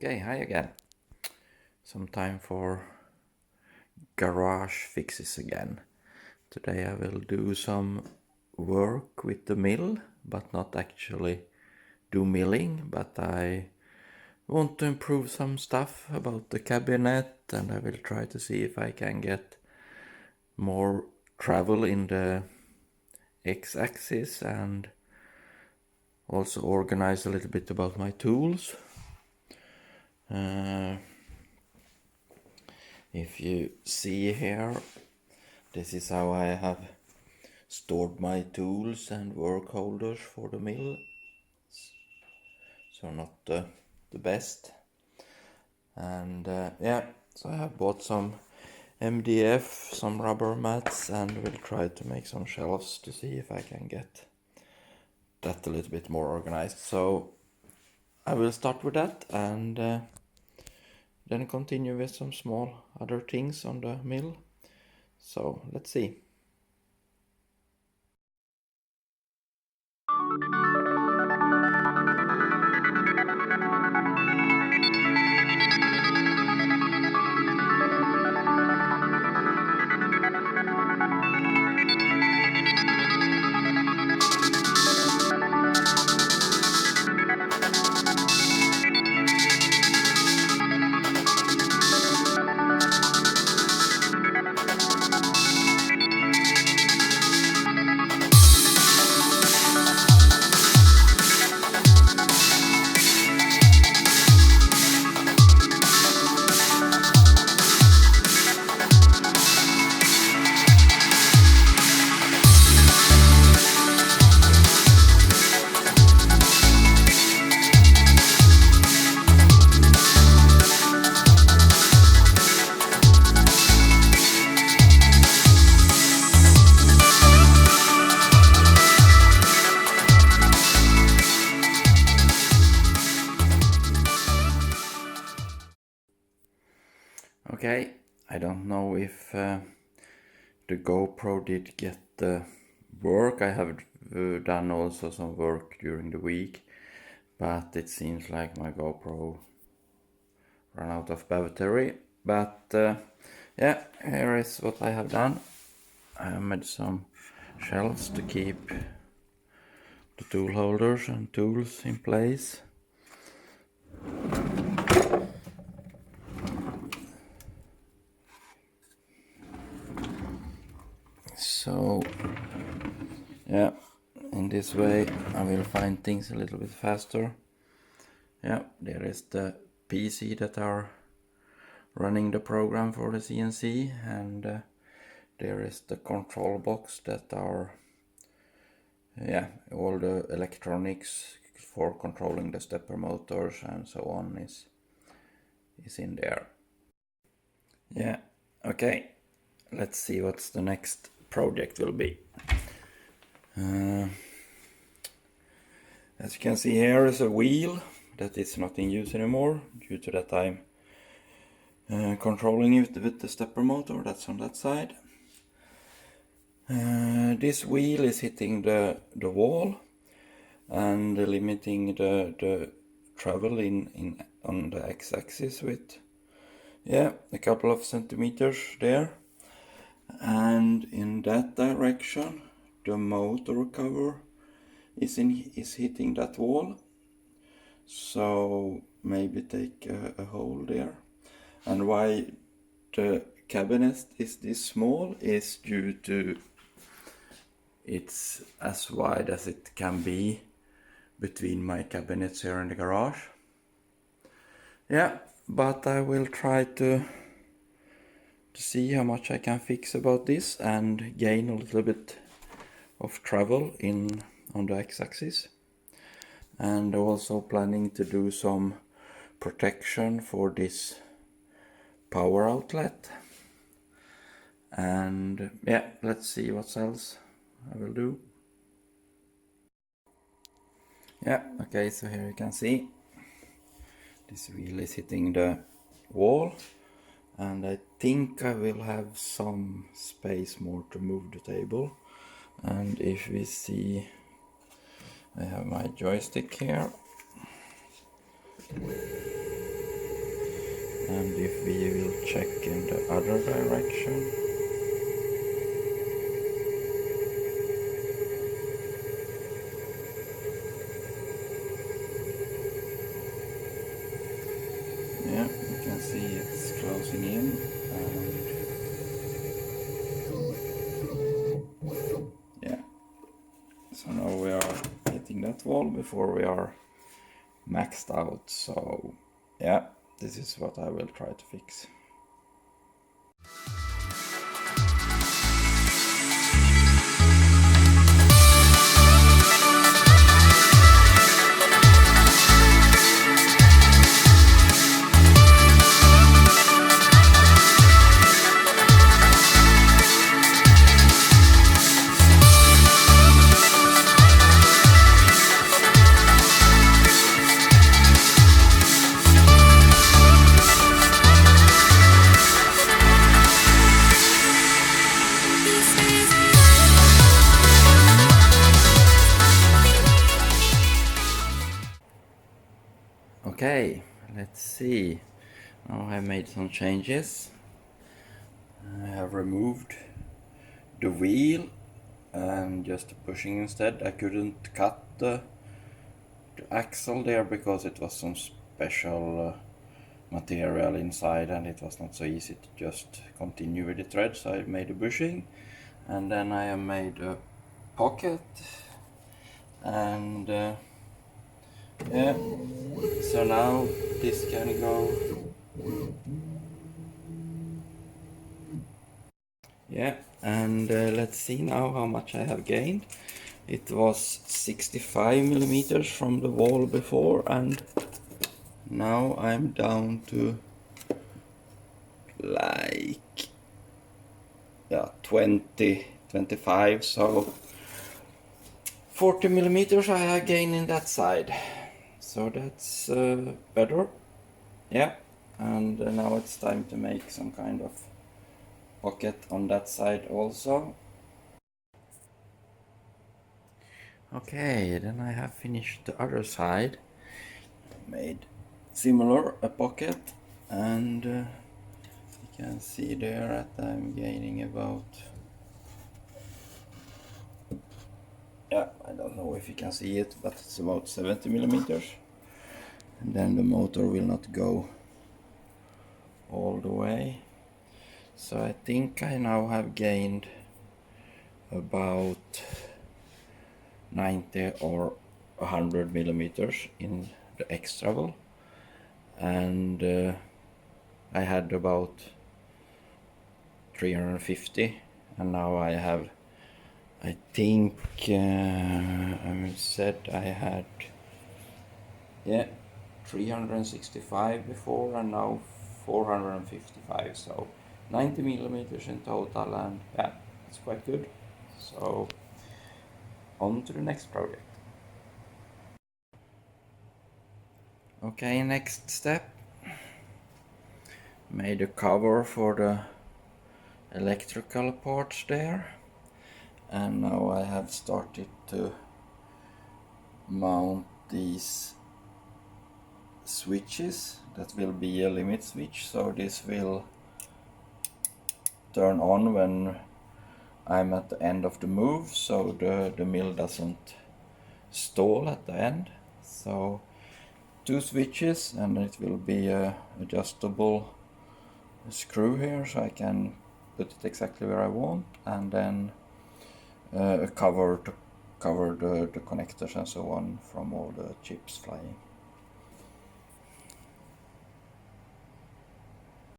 Okay, hi again. Some time for garage fixes again. Today I will do some work with the mill, but not actually do milling, but I want to improve some stuff about the cabinet, and I will try to see if I can get more travel in the x-axis and also organize a little bit about my tools. If you see here, this is how I have stored my tools and work holders for the mill. So not the best. And so I have bought some MDF, some rubber mats, and will try to make some shelves to see if I can get that a little bit more organized. So I will start with that and then continue with some small other things on the mill. So let's see. Okay, I don't know if the GoPro did get the work. I have done also some work during the week, but it seems like my GoPro ran out of battery. But yeah, here is what I have done. I have made some shelves to keep the tool holders and tools in place. So yeah, in this way I will find things a little bit faster. Yeah, there is the PC that are running the program for the CNC, and there is the control box that are all the electronics for controlling the stepper motors and so on is in there. Yeah, okay, let's see what's the next project will be. As you can see, here is a wheel that is not in use anymore due to that I'm controlling it with the stepper motor. That's on that side. This wheel is hitting the wall and limiting the travel on the x-axis with a couple of centimeters there, and in that direction the motor cover is hitting that wall, so maybe take a hole there. And why the cabinet is this small is due to it's as wide as it can be between my cabinets here in the garage. Yeah, but I will try to see how much I can fix about this and gain a little bit of travel on the x-axis, and also planning to do some protection for this power outlet. And yeah, let's see what else I will do. Yeah, okay, so here you can see this wheel is hitting the wall, and I think I will have some space more to move the table. And if we see, I have my joystick here. And if we will check in the other direction, yeah, you can see it's closing in, and yeah, so now we are hitting that wall before we are maxed out. So yeah, this is what I will try to fix. Okay, let's see. Now I have made some changes. I have removed the wheel and just pushing instead. I couldn't cut the axle there because it was some special material inside and it was not so easy to just continue with the thread, so I made a bushing, and then I have made a pocket, and yeah, so now this can go. Yeah, and let's see now how much I have gained. It was 65 millimeters from the wall before, and now I'm down to like 25, so 40 millimeters I have gained in that side, so that's better. Yeah, and now it's time to make some kind of pocket on that side also. Okay, then I have finished the other side, made similar a pocket, and you can see there that I'm gaining about, yeah, I don't know if you can see it, but it's about 70 millimeters, and then the motor will not go all the way. So I think I now have gained about 90 or 100 millimeters in the X travel, and I had about 350, and now I have, I think I said I had, yeah, 365 before, and now 455, so 90 millimeters in total, and yeah, it's quite good. So on to the next project. Okay, next step, made a cover for the electrical parts there, and now I have started to mount these switches. That will be a limit switch, so this will turn on when I'm at the end of the move, so the mill doesn't stall at the end. So 2 switches, and it will be a adjustable screw here, so I can put it exactly where I want, and then a cover to cover the connectors and so on from all the chips flying.